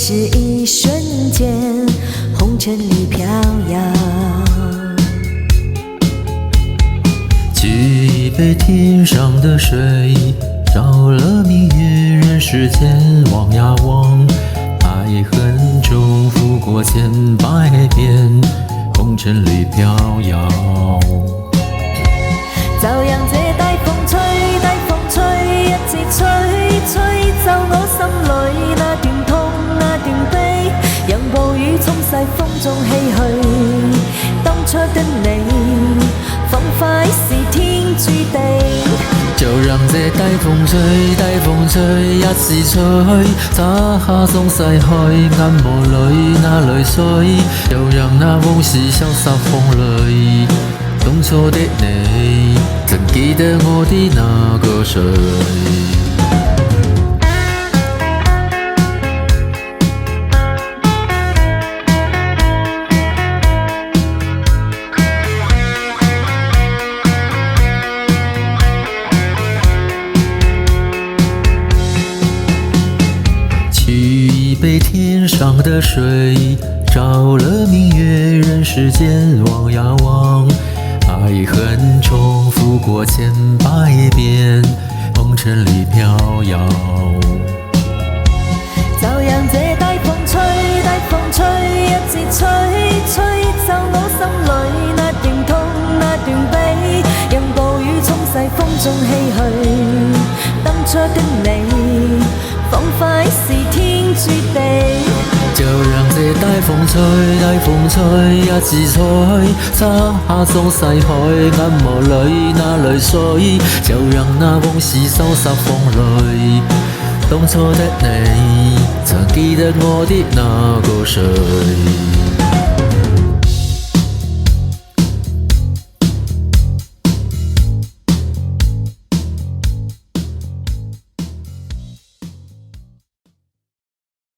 是一瞬间，红尘里飘摇。掬一杯天上的水，照了明月，人世间望呀望，爱恨重复过千百遍，红尘里飘摇。就讓這大風吹，大風吹，一直吹，吹走我心裏那段痛，那段悲，讓暴雨沖逝風中唏噓。當初的你，彷彿是天注定。就讓這大風吹，大風吹，一時吹，灑下總逝去，眼眸裏那淚水，就讓那往事消失風裏。當初的你，曾記得我的那個誰？掬一杯天上的水，照了明月，人世間望呀望，愛恨重複過千百遍，紅塵裏飄搖。就讓這大風吹，大風吹，一直吹，吹走我心裏那段痛，那段悲，讓暴雨沖逝風中唏噓。當初的你，彷彿是天注定。就讓這大風吹，大風吹，一直吹，灑下總逝去，眼眸裏那淚水，就讓那往事消失風裏。當初的你，曾記得我的那個誰？